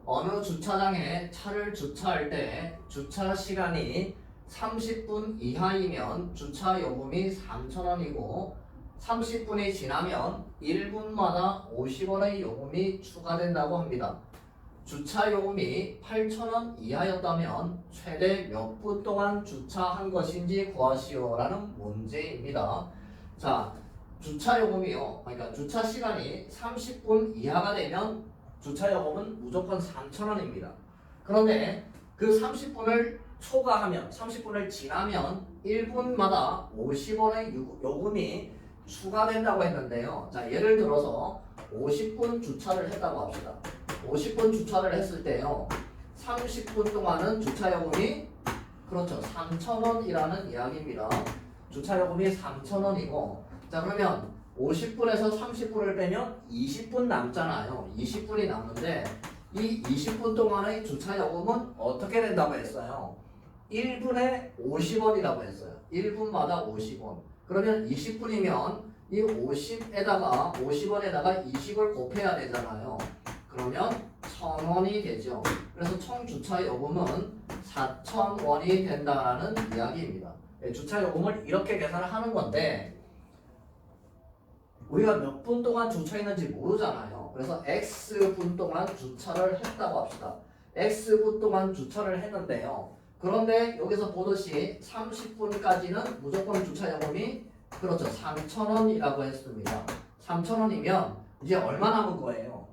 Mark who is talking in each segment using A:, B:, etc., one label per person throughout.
A: 어느 주차장에 차를 주차할 때 주차 시간이 30분 이하이면 주차 요금이 3,000원이고 30분이 지나면 1분마다 50원의 요금이 추가된다고 합니다. 주차 요금이 8,000원 이하였다면 최대 몇 분 동안 주차한 것인지 구하시오라는 문제입니다. 자, 주차 요금이요. 그러니까 주차 시간이 30분 이하가 되면 주차 요금은 무조건 3,000원입니다. 그런데 그 30분을 초과하면 30분을 지나면 1분마다 50원의 요금이 추가된다고 했는데요. 자, 예를 들어서 50분 주차를 했다고 합시다. 50분 주차를 했을 때요. 30분 동안은 주차 요금이 그렇죠. 3,000원이라는 이야기입니다. 주차 요금이 3,000원이고 자, 그러면 50분에서 30분을 빼면 20분 남잖아요. 20분이 남는데 이 20분 동안의 주차 요금은 어떻게 된다고 했어요? 1분에 50원이라고 했어요. 1분마다 50원. 그러면 20분이면 이 50에다가 50원에다가 20을 곱해야 되잖아요. 그러면 1,000원이 되죠. 그래서 총 주차 요금은 4,000원이 된다는 이야기입니다. 주차 요금을 이렇게 계산을 하는 건데 우리가 몇 분 동안 주차했는지 모르잖아요. 그래서 X분 동안 주차를 했다고 합시다. X분 동안 주차를 했는데요. 그런데 여기서 보듯이 30분까지는 무조건 주차 요금이 그렇죠. 3,000원이라고 했습니다. 3,000원이면 이제 얼마 남은 거예요?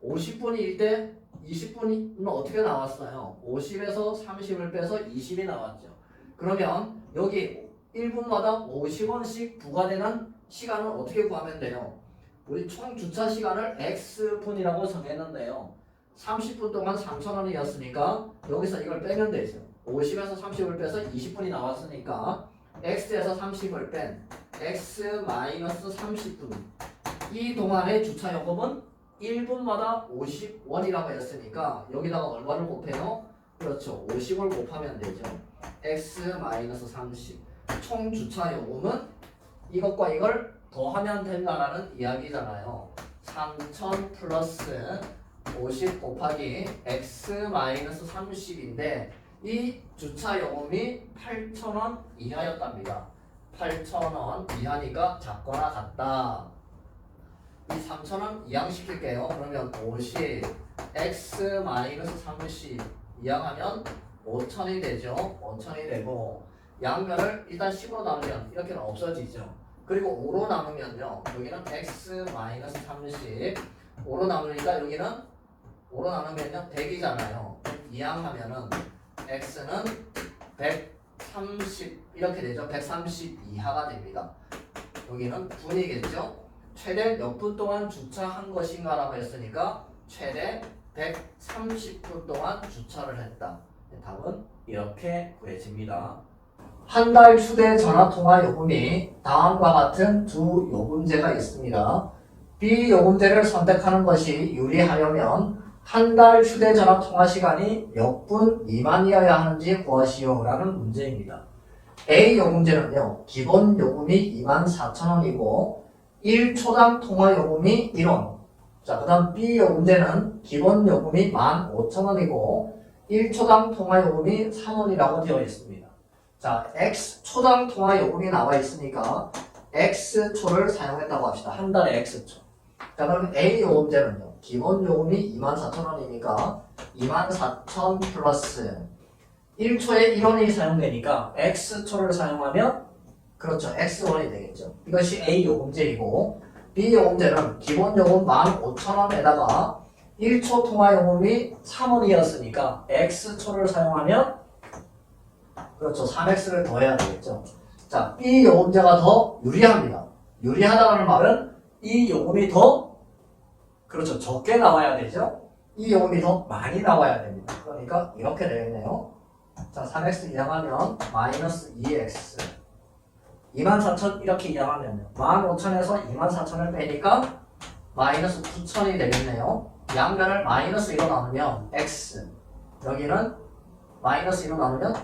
A: 50분일 때 20분은 어떻게 나왔어요? 50에서 30을 빼서 20이 나왔죠. 그러면 여기 1분마다 50원씩 부과되는 시간을 어떻게 구하면 돼요? 우리 총 주차 시간을 X분이라고 정했는데요. 30분 동안 3,000원이었으니까 여기서 이걸 빼면 되죠. 50에서 30을 빼서 20분이 나왔으니까 X에서 30을 뺀 X-30분 이 동안의 주차 요금은 1분마다 50원이라고 했으니까 여기다가 얼마를 곱해요? 그렇죠. 50을 곱하면 되죠. X-30 총 주차 요금은 이것과 이걸 더하면 된다라는 이야기잖아요. 3,000 플러스 50 곱하기 X-30인데 이 주차 요금이 8,000원 이하였답니다. 8,000원 이하니까 작거나 같다. 이 3,000원 이항시킬게요. 그러면 50 X-30 이항하면 5,000이 되죠. 5,000이 되고 양면을 일단 10으로 나누면 이렇게는 없어지죠. 그리고 5로 나누면요. 여기는 X-30 5로 나누니까 여기는 5로 나누면요 100이잖아요. 이항하면은 X는 130 이렇게 되죠. 130 이하가 됩니다. 여기는 분이겠죠. 최대 몇 분 동안 주차한 것인가 라고 했으니까 최대 130분 동안 주차를 했다. 답은 이렇게 구해집니다. 한 달 휴대전화 통화 요금이 다음과 같은 두 요금제가 있습니다. B 요금제를 선택하는 것이 유리하려면 한 달 휴대전화 통화 시간이 몇 분 미만이어야 하는지 구하시오라는 문제입니다. A 요금제는요. 기본 요금이 24,000원이고 1초당 통화 요금이 1원. 자, 그 다음 B 요금제는 기본 요금이 15,000원이고 1초당 통화 요금이 3원이라고 되어 있습니다. 자, X초당 통화 요금이 나와 있으니까 X초를 사용했다고 합시다. 한 달에 X초. 자, 그럼 A 요금제는요. 기본 요금이 24,000원이니까 24,000 플러스 1초에 1원이 사용되니까 X초를 사용하면 그렇죠. X1이 되겠죠. 이것이 A 요금제이고 B 요금제는 기본 요금 15,000원에다가 1초 통화 요금이 3원이었으니까 X초를 사용하면 그렇죠. 3X를 더해야 되겠죠. 자, B 요금제가 더 유리합니다. 유리하다는 말은 이 요금이 더 그렇죠. 적게 나와야 되죠. 이 요금이 더 많이 나와야 됩니다. 그러니까 이렇게 되겠네요. 자, 3X 이항하면 마이너스 2X 24,000 이렇게 이항하면요. 15,000에서 24,000을 빼니까 마이너스 9,000이 되겠네요. 양변을 마이너스 2로 나누면 X 여기는 마이너스 2로 나누면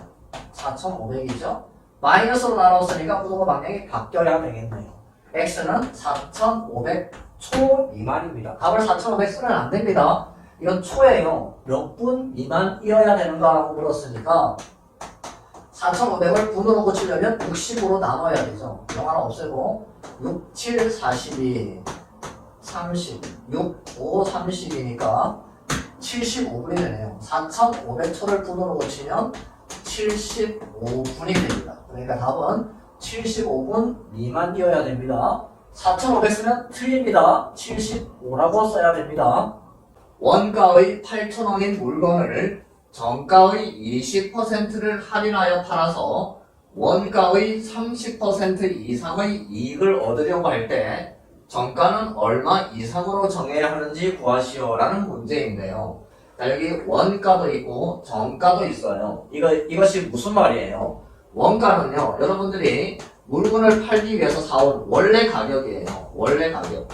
A: 4,500이죠. 마이너스로 나눴으니까 부동호 방향이 바뀌어야 되겠네요. X는 4,500 초 미만입니다. 답을 4,500 쓰면 안 됩니다. 이건 초예요. 몇 분 미만이어야 되는가라고 물었으니까 4,500을 분으로 고치려면 60으로 나눠야 되죠. 0 하나 없애고 6, 7, 42, 30, 6, 5, 30이니까 75분이 되네요. 4,500초를 분으로 고치면 75분이 됩니다. 그러니까 답은 75분 미만이어야 됩니다. 4,500 쓰면 틀립니다. 75라고 써야 됩니다. 원가의 8,000원인 물건을 정가의 20%를 할인하여 팔아서 원가의 30% 이상의 이익을 얻으려고 할 때 정가는 얼마 이상으로 정해야 하는지 구하시오 라는 문제인데요. 자, 여기 원가도 있고 정가도 있어요. 이것이 무슨 말이에요? 원가는요, 여러분들이 물건을 팔기 위해서 사온 원래 가격이에요. 원래 가격.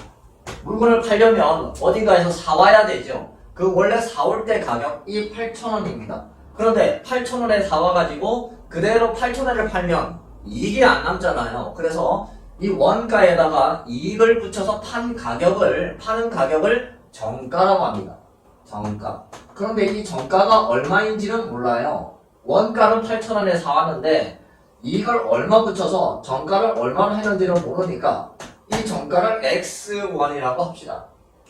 A: 물건을 팔려면 어딘가에서 사와야 되죠. 그 원래 사올 때 가격이 8,000원입니다. 그런데 8,000원에 사와가지고 그대로 8,000원을 팔면 이익이 안 남잖아요. 그래서 이 원가에다가 이익을 붙여서 파는 가격을 정가라고 합니다. 정가. 그런데 이 정가가 얼마인지는 몰라요. 원가는 8,000원에 사왔는데 이익을 얼마 붙여서 정가를 얼마나 했는지를 모르니까 이 정가를 X1이라고 합시다.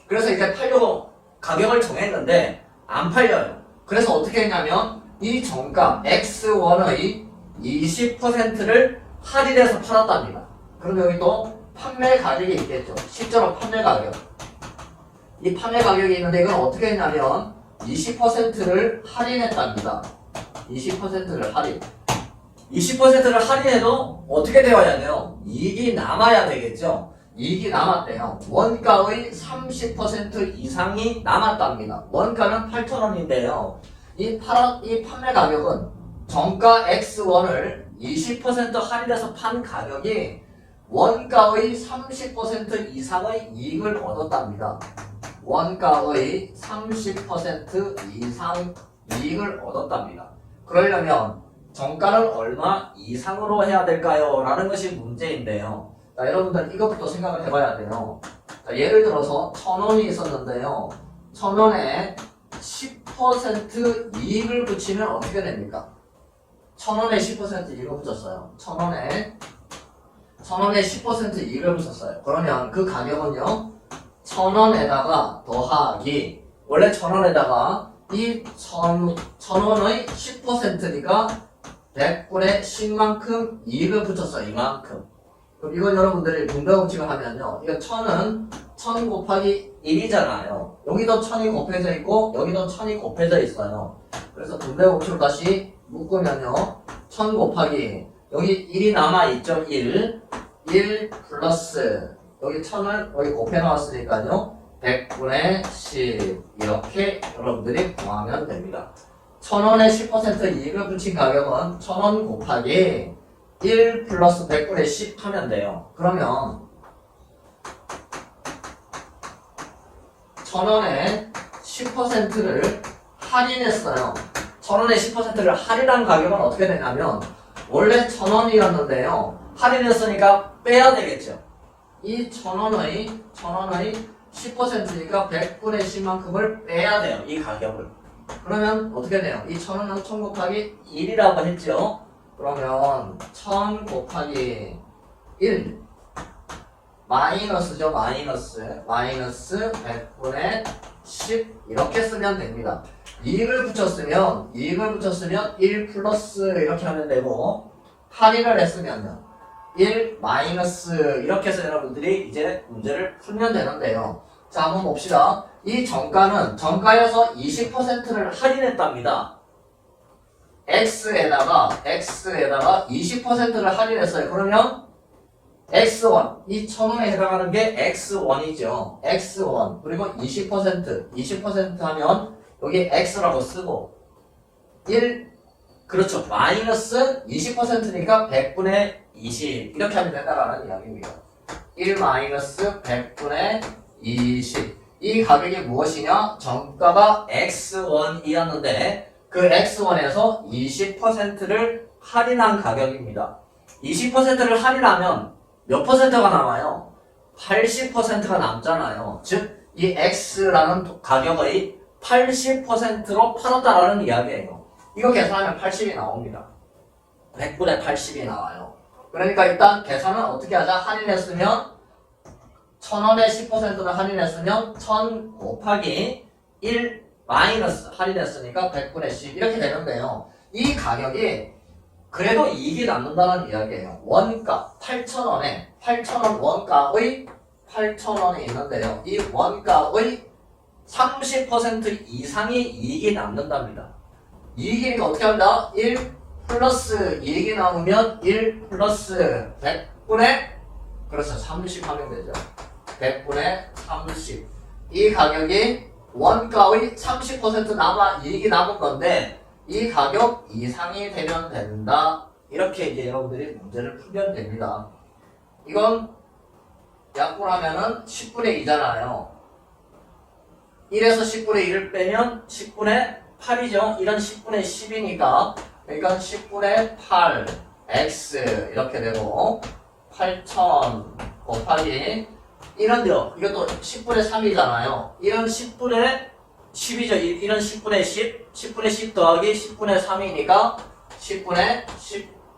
A: 그래서 이제 팔려고 가격을 정했는데 안 팔려요. 그래서 어떻게 했냐면 이 정가 X1의 20%를 할인해서 팔았답니다. 그럼 여기 또 판매 가격이 있겠죠. 실제로 판매 가격. 이 판매 가격이 있는데 이건 어떻게 했냐면 20%를 할인했답니다. 20%를 할인. 20%를 할인해도 어떻게 되어야 돼요? 이익이 남아야 되겠죠? 이익이 남았대요. 원가의 30% 이상이 남았답니다. 원가는 8,000원인데요. 이 판매 가격은 정가 X1을 20% 할인해서 판 가격이 원가의 30% 이상의 이익을 얻었답니다. 원가의 30% 이상 이익을 얻었답니다. 그러려면 정가를 얼마 이상으로 해야 될까요? 라는 것이 문제인데요. 자, 여러분들 이것부터 생각을 해봐야 돼요. 자, 예를 들어서 1,000원이 있었는데요. 1,000원에 10% 이익을 붙이면 어떻게 됩니까? 1,000원에 10% 이익을 붙였어요. 1,000원에 10% 이익을 붙였어요. 그러면 그 가격은요, 1,000원에다가 더하기, 원래 1,000원에다가 이 1,000원의 10%니까 100분의 10만큼 이익을 붙였어요. 이만큼. 그럼 이건 여러분들이 분배법칙을 하면요, 이거 1,000은 1,000 곱하기 1이잖아요. 여기도 1,000이 곱해져 있고 여기도 1,000이 곱해져 있어요. 그래서 분배법칙을 다시 묶으면요, 1,000 곱하기 여기 1이 남아있죠. 1 플러스 여기 1,000을 여기 곱해 놨으니까요 100분의 10 이렇게 여러분들이 구하면 됩니다. 1,000원에 10% 이익을 붙인 가격은 1,000원 곱하기 1 플러스 100분의 10 하면 돼요. 그러면 1,000원에 10%를 할인했어요. 1,000원에 10%를 할인한 가격은 어떻게 되냐면 원래 1,000원이었는데요. 할인했으니까 빼야 되겠죠. 이 1,000원의 10%니까 100분의 10만큼을 빼야 돼요. 이 가격을. 그러면 어떻게 돼요? 이 1,000원은 1,000 곱하기 1이라고 했죠. 그러면 1,000 곱하기 1 마이너스죠. 마이너스 100분의 10 이렇게 쓰면 됩니다. 이익을 붙였으면 1 플러스 이렇게 하면 되고, 할인을 했으면요 1 마이너스 이렇게 해서 여러분들이 이제 문제를 풀면 되는데요. 자, 한번 봅시다. 이 정가는 정가에서 20%를 할인했답니다. X에다가 20%를 할인했어요. 그러면 X1, 이 1,000원에 해당하는 게 X1이죠. X1 그리고 20% 하면 여기 X라고 쓰고 1, 그렇죠. 마이너스 20%니까 100분의 20 이렇게 하면 된다라는 이야기입니다. 1 마이너스 100분의 20 이 가격이 무엇이냐? 정가가 X1이었는데 그 X1에서 20%를 할인한 가격입니다. 20%를 할인하면 몇 퍼센트가 남아요? 80%가 남잖아요. 즉, 이 X라는 가격의 80%로 팔았다라는 이야기예요. 이거 계산하면 80이 나옵니다. 100분의 80이 나와요. 그러니까 일단 계산은 어떻게 하자? 할인했으면 1000원에 10%를 할인했으면 1000 곱하기 1 마이너스 할인했으니까 100분의 10 이렇게 되는데요. 이 가격이 그래도 이익이 남는다는 이야기예요. 원가 8,000원에 8,000원 원가의 8,000원이 있는데요. 이 원가의 30% 이상이 이익이 남는답니다. 이익이니까 어떻게 한다? 1 플러스 이익이 나오면 1 플러스 100분의 그렇죠. 30 하면 되죠. 100분의 30. 이 가격이 원가의 30% 남아 이익이 남은 건데 이 가격 이상이 되면 된다. 이렇게 이제 여러분들이 문제를 풀면 됩니다. 이건 약분하면은 10분의 2잖아요. 1에서 10분의 1을 빼면 10분의 8이죠. 이런 10분의 10이니까 그러니까 10분의 8 x 이렇게 되고 8,000 곱하기 이런데요. 이것도 10분의 3이잖아요. 이런 10분의 10이죠. 이런 10분의 10, 10분의 10 더하기 10분의 3이니까 10분의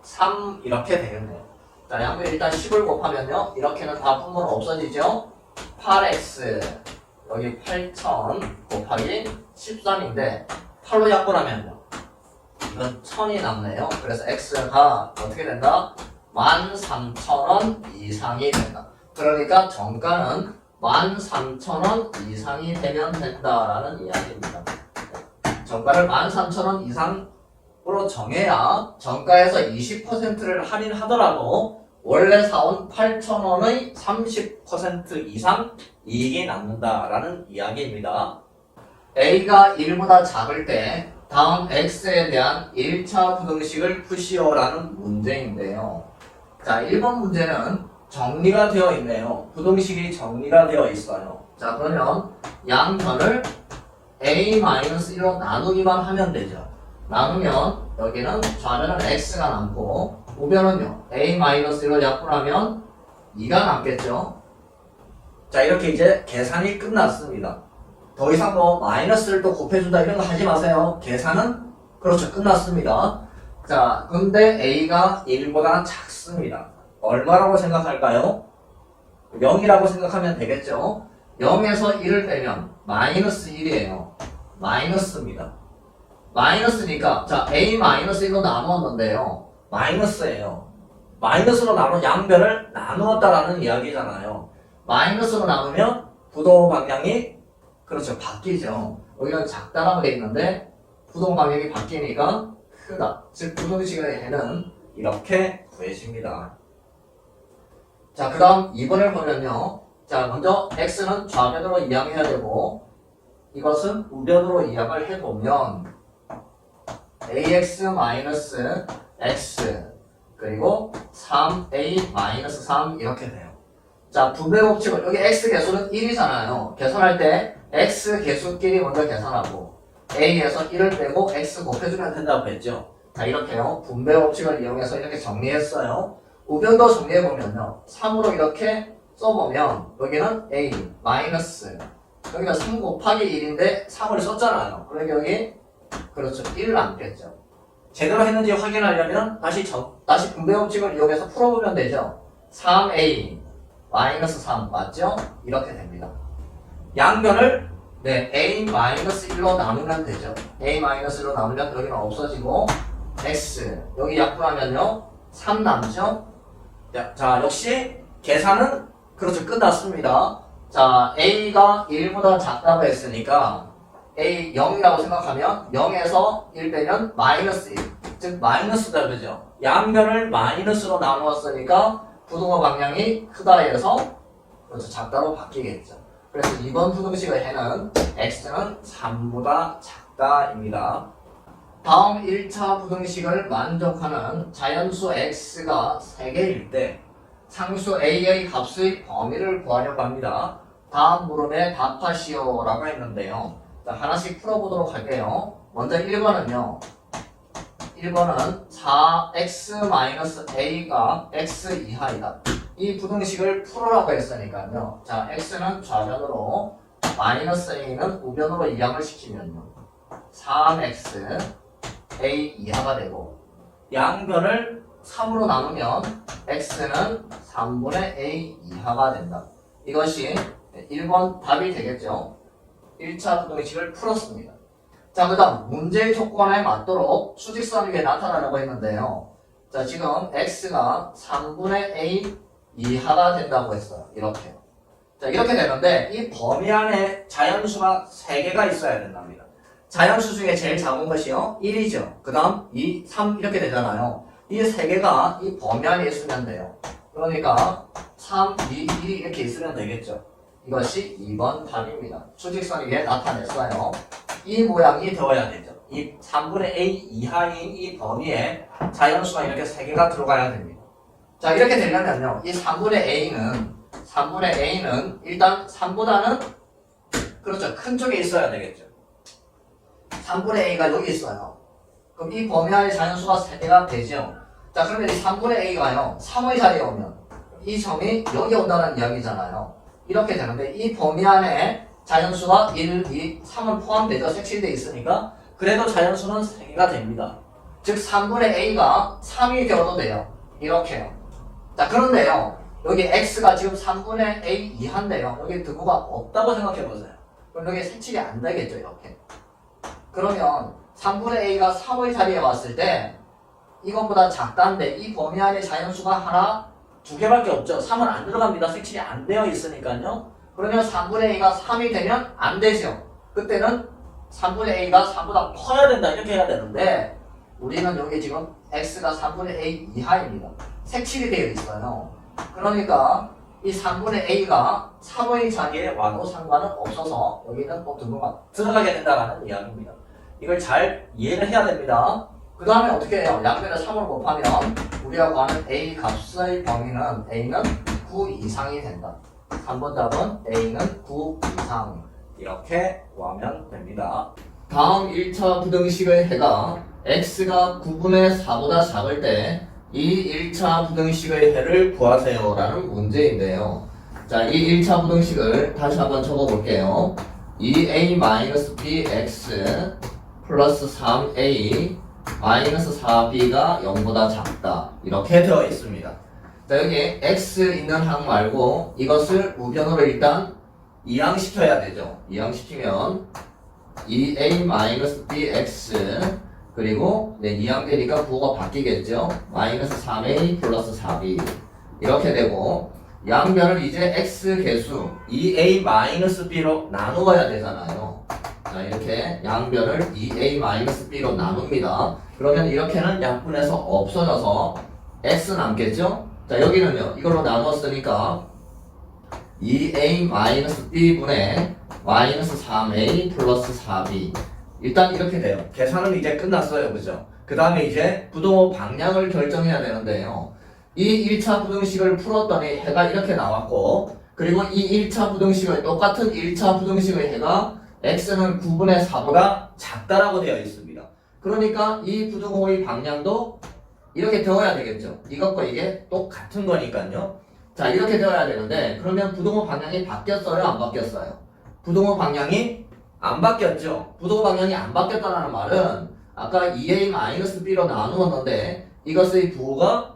A: 13 이렇게 되겠네요. 자, 양변 일단 10을 곱하면요. 이렇게는 다 분모는 없어지죠. 8x 여기 8,000 곱하기 13인데 8로 약분하면요. 이건 1000이 남네요. 그래서 x가 어떻게 된다? 13,000원 이상이 된다. 그러니까 정가는 13,000원 이상이 되면 된다라는 이야기입니다. 정가를 13,000원 이상으로 정해야 정가에서 20%를 할인하더라도 원래 사온 8,000원의 30% 이상 이익이 남는다라는 이야기입니다. A가 1보다 작을 때 다음 X에 대한 1차 부등식을 푸시오라는 문제인데요. 자, 1번 문제는 정리가 되어 있네요. 부등식이 정리가 되어 있어요. 자, 그러면 양변을 A-1로 나누기만 하면 되죠. 나누면 여기는 좌변은 X가 남고 우변은요 A-1로 약분하면 2가 남겠죠. 자, 이렇게 이제 계산이 끝났습니다. 더 이상 뭐 마이너스를 또 곱해준다 이런 거 하지 마세요. 계산은 그렇죠. 끝났습니다. 자, 근데 A가 1보다 작습니다. 얼마라고 생각할까요? 0이라고 생각하면 되겠죠. 0에서 1을 빼면 마이너스 1이에요. 마이너스입니다. 마이너스니까 자 A-1로 나누었는데요. 마이너스예요. 마이너스로 나눈 양변을 나누었다라는 이야기잖아요. 마이너스로 나누면 부동 방향이 그렇죠. 바뀌죠. 여기는 작다라고 되어 있는데 부동 방향이 바뀌니까 크다. 즉 부등식의 해는 이렇게 구해집니다. 자, 그 다음 2번을 보면요. 자, 먼저 x는 좌변으로 이항해야 되고 이것은 우변으로 이항을 해보면 ax-x 그리고 3a-3 이렇게 돼요. 자, 분배 법칙은 여기 x 개수는 1이잖아요. 계산할 때 x 개수끼리 먼저 계산하고 a에서 1을 빼고 x 곱해주면 된다고 했죠. 자, 이렇게요. 분배 법칙을 이용해서 이렇게 정리했어요. 우변도 정리해보면요. 3으로 이렇게 써보면 여기는 a 마이너스 여기는 3 곱하기 1인데 3을 썼잖아요. 그러니까 여기 그렇죠. 1 남겠죠. 제대로 했는지 확인하려면 다시 분배 법칙을 이용해서 풀어보면 되죠. 3a 마이너스 3 맞죠? 이렇게 됩니다. 양변을 네 a-1로 나누면 되죠. a-1로 나누면 여기는 없어지고 x 여기 약분하면요 3 남죠? 자 역시 계산은 그렇죠. 끝났습니다. 자 a가 1보다 작다고 했으니까 a 0이라고 생각하면 0에서 1 빼면 마이너스 1 즉 마이너스다 그죠? 양변을 마이너스로 나누었으니까 부등호 방향이 크다 해서 그렇죠. 작다로 바뀌겠죠. 그래서 이번 부등식의 해는 x는 3보다 작다입니다. 다음 1차 부등식을 만족하는 자연수 x가 3개일 때 상수 a의 값의 범위를 구하려고 합니다. 다음 물음에 답하시오라고 했는데요. 자, 하나씩 풀어보도록 할게요. 먼저 1번은요. 1번은 4x-a가 x 이하이다. 이 부등식을 풀으라고 했으니까요. 자, x는 좌변으로 마이너스 a는 우변으로 이항을 시키면요 3x a 이하가 되고 양변을 3으로 나누면 x는 3분의 a 이하가 된다. 이것이 1번 답이 되겠죠. 1차 부등식을 풀었습니다. 자, 그 다음 문제의 조건에 맞도록 수직선이 왜 나타나려고 했는데요. 자, 지금 x가 3분의 a 이하가 된다고 했어요. 이렇게요. 자, 이렇게 되는데 이 범위 안에 자연수가 3개가 있어야 된답니다. 자연수 중에 제일 작은 것이요 1이죠. 그 다음 2, 3 이렇게 되잖아요. 이 3개가 이 범위 안에 있으면 돼요. 그러니까 3, 2, 1 이렇게 있으면 되겠죠. 이것이 2번 답입니다. 수직선이 왜 나타냈어요? 이 모양이 되어야 되죠. 이 3분의 a 이하인 이 범위에 자연수가 이렇게 3개가 들어가야 됩니다. 자, 이렇게 되려면요 이 3분의 a는 일단 3보다는 그렇죠 큰 쪽에 있어야 되겠죠. 3분의 a가 여기 있어요. 그럼 이 범위 안에 자연수가 3개가 되죠. 자, 그러면 이 3분의 a가요 3의 자리에 오면 이 점이 여기 온다는 이야기잖아요. 이렇게 되는데 이 범위 안에 자연수가 1, 2, 3은 포함되죠. 색칠되어 있으니까. 그래도 자연수는 3개가 됩니다. 즉 3분의 a가 3이 되어도 돼요. 이렇게요. 자, 그런데요 여기 x가 지금 3분의 a 이하인데요 여기 등호가 없다고 생각해보세요. 그럼 여기 색칠이 안 되겠죠. 이렇게. 그러면 3분의 a가 3의 자리에 왔을 때 이것보다 작다는데 이 범위 안에 자연수가 하나, 2개밖에 없죠. 3은 안 들어갑니다. 색칠이 안 되어 있으니까요. 그러면 3분의 a가 3이 되면 안 되죠. 그때는 3분의 a가 3보다 커야 된다 이렇게 해야 되는데 우리는 여기 지금 x가 3분의 a 이하입니다. 색칠이 되어 있어요. 그러니까 이 3분의 a가 3의 자리에 와도 상관은 없어서 여기는 또 등호가 들어가게 된다는 이야기입니다. 이걸 잘 이해를 해야 됩니다. 그 다음에 어떻게 해요? 양변을 3으로 곱하면 우리가 구하는 a 값의 범위는 a는 9 이상이 된다. 3번 답은 a는 9 이상 이렇게 구하면 됩니다. 다음 1차 부등식의 해가 x가 9분의 4보다 작을 때 이 1차 부등식의 해를 구하세요 라는 문제인데요. 자, 이 1차 부등식을 다시 한번 적어볼게요. 2a-bx 플러스 3a 마이너스 4b가 0보다 작다 이렇게 되어 있습니다. 자, 여기 x 있는 항 말고 이것을 우변으로 일단 이항시켜야 되죠. 이항시키면 2a-bx 그리고 이항되니까 부호가 바뀌겠죠. 마이너스 3a 플러스 4b 이렇게 되고 양변을 이제 x 개수 2a-b로 나누어야 되잖아요. 자, 이렇게 양변을 2a-b로 나눕니다. 그러면 이렇게는 약분해서 없어져서 x 남겠죠? 자, 여기는요 이걸로 나누었으니까 2a-b분의 마이너스 3a 플러스 4b 일단 이렇게 돼요. 계산은 이제 끝났어요. 그죠? 그 다음에 이제 부등호 방향을 결정해야 되는데요. 이 1차 부등식을 풀었더니 해가 이렇게 나왔고 그리고 이 1차 부등식의 똑같은 1차 부등식의 해가 x는 9분의 4보다 작다라고 되어 있습니다. 그러니까 이 부등호의 방향도 이렇게 되어야 되겠죠. 이것과 이게 똑같은 거니까요. 자, 이렇게 되어야 되는데 그러면 부등호 방향이 바뀌었어요? 안 바뀌었어요? 부등호 방향이 안 바뀌었죠. 부등호 방향이 안 바뀌었다는 말은 아까 2a-b로 나누었는데 이것의 부호가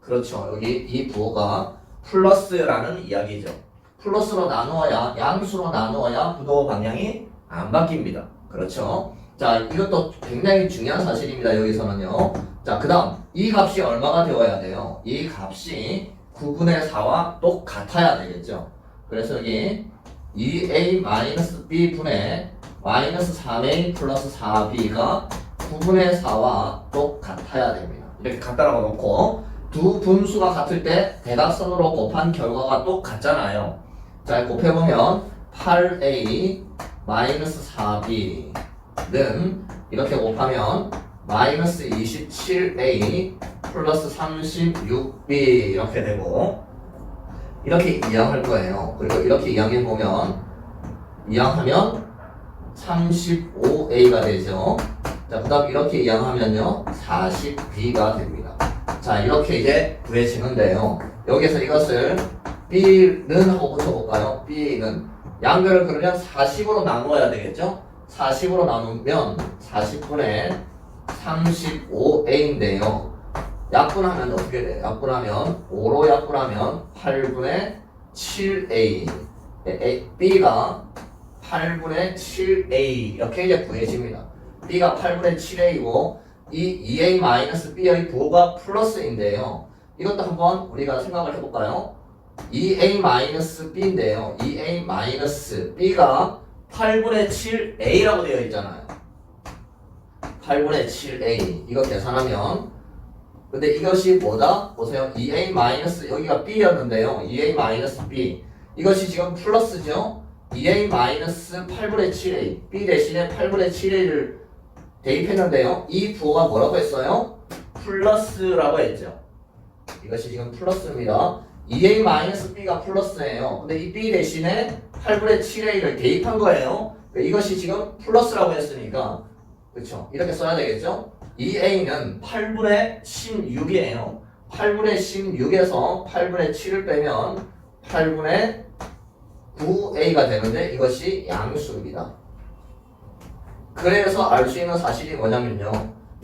A: 그렇죠. 여기 이 부호가 플러스라는 이야기죠. 플러스로 나누어야 양수로 나누어야 부등호 방향이 안 바뀝니다. 그렇죠. 자, 이것도 굉장히 중요한 사실입니다. 여기서는요. 자, 그 다음 이 값이 얼마가 되어야 돼요? 이 값이 9분의 4와 똑같아야 되겠죠. 그래서 여기 2a-b 분의 마이너스 3a 플러스 4b가 9분의 4와 똑같아야 됩니다. 이렇게 같다라고 놓고 두 분수가 같을 때 대각선으로 곱한 결과가 똑같잖아요. 자, 곱해보면 8a 마이너스 4b는 이렇게 곱하면 마이너스 27a 플러스 36b 이렇게 되고 이렇게 이항할 거예요. 그리고 이렇게 이항해보면 이항하면 35a가 되죠. 자, 그 다음 이렇게 이항하면요 40b가 됩니다. 자, 이렇게 이제 구해지는데요. 여기서 이것을 b는 하고 붙여볼까요? b는 양변을 그러면 40으로 나누어야 되겠죠? 40으로 나누면 40분의 35a인데요. 약분하면 어떻게 돼요? 약분하면 5로 약분하면 8분의 7a. b가 8분의 7a 이렇게 이제 구해집니다. b가 8분의 7a고 이 2a-b의 부호가 플러스인데요. 이것도 한번 우리가 생각을 해볼까요? 2a-b인데요. 2a-b가 8분의 7a라고 되어 있잖아요. 8분의 7a 이거 계산하면 근데 이것이 뭐다? 보세요. 2a- 여기가 b였는데요. 2a-b 이것이 지금 플러스죠. 2a-8분의 7a b 대신에 8분의 7a를 대입했는데요. 이 부호가 뭐라고 했어요? 플러스라고 했죠. 이것이 지금 플러스입니다. 2a-b가 플러스예요. 근데 이 b 대신에 8분의 7a를 대입한 거예요. 이것이 지금 플러스라고 했으니까 그렇죠. 이렇게 써야 되겠죠. 2a는 8분의 16이에요. 8분의 16에서 8분의 7을 빼면 8분의 9a가 되는데 이것이 양수입니다. 그래서 알 수 있는 사실이 뭐냐면요.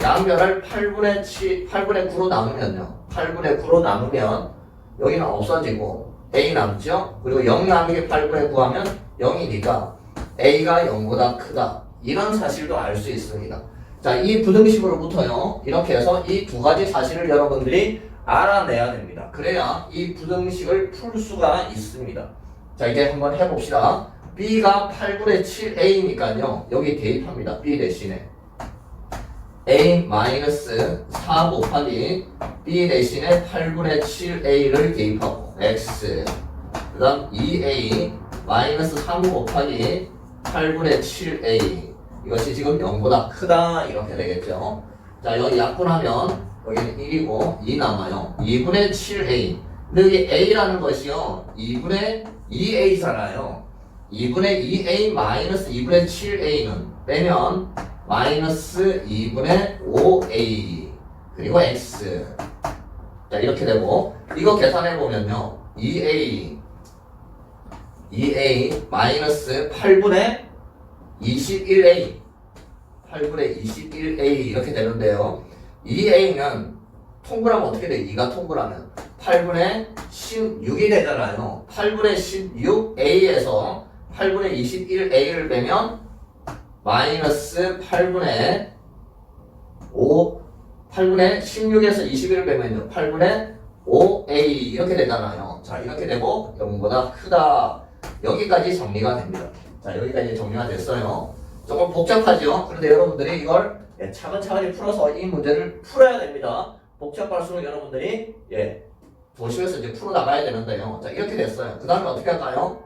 A: 양변을 8분의 9로 나누면요. 8분의 9로 나누면 여기는 없어지고 a 남죠. 그리고 0 나누기 8분의 9 하면 0이니까 a가 0보다 크다. 이런 사실도 알 수 있습니다. 자, 이 부등식으로부터요. 이렇게 해서 이 두 가지 사실을 여러분들이 알아내야 됩니다. 그래야 이 부등식을 풀 수가 있습니다. 자, 이제 한번 해봅시다. b가 8분의 7a니까요. 여기 대입합니다. b 대신에 a-4 곱하기 b 대신에 8분의 7a를 대입하고 x 그 다음 2a-3 곱하기 8분의 7a 이것이 지금 0보다 크다 이렇게 되겠죠. 자, 여기 약분하면 여기는 1이고 2 남아요. 2분의 7a 근데 여기 a라는 것이요 2분의 2a잖아요. 2분의 2a 마이너스 2분의 7a는 빼면 마이너스 2분의 5a 그리고 x 자 이렇게 되고 이거 계산해보면요 2a 마이너스 8분의 21a 8분의 21a 이렇게 되는데요 2a는 통분하면 어떻게 돼? 2가 통분하면 8분의 16이 되잖아요 8분의 16a에서 8분의 21a를 빼면 마이너스 8분의 16에서 21을 빼면요 8분의 5a 이렇게 되잖아요. 자 이렇게 되고 0보다 크다. 여기까지 정리가 됩니다. 자 여기까지 정리가 됐어요. 조금 복잡하죠. 그런데 여러분들이 이걸 차근차근히 풀어서 이 문제를 풀어야 됩니다. 복잡할수록 여러분들이 보시면서 이제 풀어 나가야 되는데요. 자 이렇게 됐어요. 그 다음에 어떻게 할까요?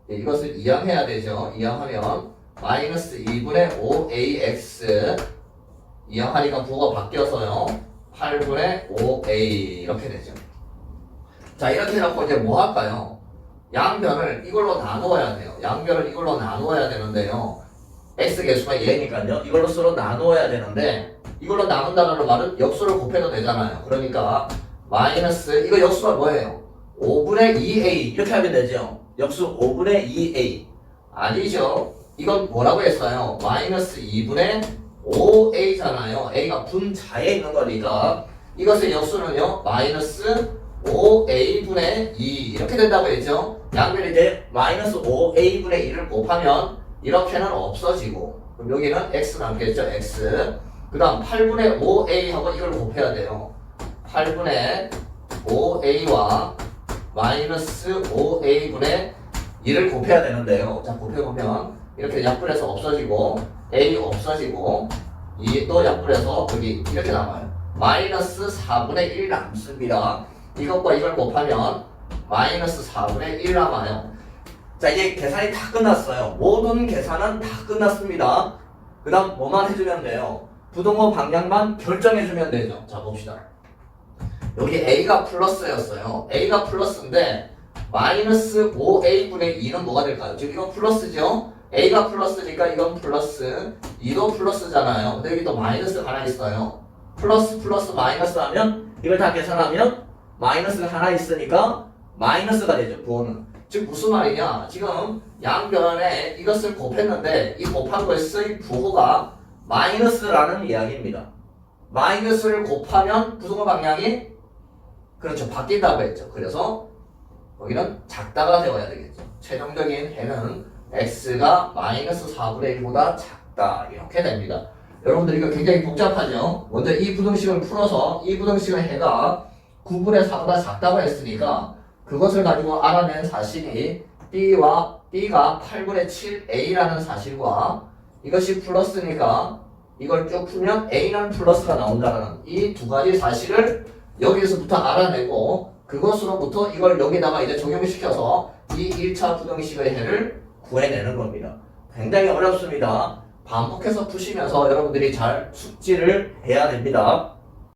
A: 이것을 이항해야 되죠. 이항하면 마이너스 2분의 5ax 이항하니까 부호가 바뀌어서요 8분의 5a 이렇게 되죠. 자 이렇게 해놓고 이제 뭐 할까요? 양변을 이걸로 나누어야 돼요. 양변을 이걸로 나누어야 되는데요 x 개수가 얘니까요 이걸로 서로 나누어야 되는데 이걸로 나눈다는 말은 역수를 곱해도 되잖아요. 그러니까 마이너스 이거 역수가 뭐예요? 5분의 2a 이렇게 하면 되죠. 역수 5분의 2a 아니죠. 이건 뭐라고 했어요? 마이너스 2분의 5a잖아요. a가 분자에 있는 거니까 이것의 역수는요 마이너스 5a분의 2 이렇게 된다고 했죠. 양변이 이제 마이너스 5a분의 2를 곱하면 이렇게는 없어지고 그럼 여기는 x 남겠죠. x 그 다음 8분의 5a하고 이걸 곱해야 돼요. 8분의 5a와 마이너스 5a분의 2를 곱해야 되는데요. 자 곱해보면 이렇게 약분해서 없어지고 a 없어지고 2또 약분해서 여기 이렇게 남아요. 마이너스 4분의 1 남습니다. 이것과 이걸 곱하면 마이너스 4분의 1 남아요. 자 이제 계산이 다 끝났어요. 모든 계산은 다 끝났습니다. 그 다음 뭐만 해주면 돼요? 부등호 방향만 결정해주면 되죠. 자 봅시다. 여기 a가 플러스였어요. a가 플러스인데 마이너스 5a분의 2는 뭐가 될까요? 지금 이건 플러스죠? a가 플러스니까 이건 플러스 2도 플러스잖아요. 근데 여기 또 마이너스가 하나 있어요. 플러스 플러스 마이너스 하면 이걸 다 계산하면 마이너스가 하나 있으니까 마이너스가 되죠. 부호는. 즉 무슨 말이냐? 지금 양변에 이것을 곱했는데 이 곱한 것의 부호가 마이너스라는 이야기입니다. 마이너스를 곱하면 부동의 방향이 그렇죠. 바뀐다고 했죠. 그래서 여기는 작다가 되어야 되겠죠. 최종적인 해는 x가 마이너스 4분의 1보다 작다. 이렇게 됩니다. 여러분들 이거 굉장히 복잡하죠. 먼저 이 부등식을 풀어서 이 부등식의 해가 9분의 4보다 작다고 했으니까 그것을 가지고 알아낸 사실이 b가 8분의 7a라는 사실과 이것이 플러스니까 이걸 쭉 풀면 a는 플러스가 나온다는 이 두 가지 사실을 여기서부터 알아내고 그것으로부터 이걸 여기다가 이제 적용시켜서 이 1차 부등식의 해를 구해내는 겁니다. 굉장히 어렵습니다. 반복해서 푸시면서 여러분들이 잘 숙지를 해야 됩니다.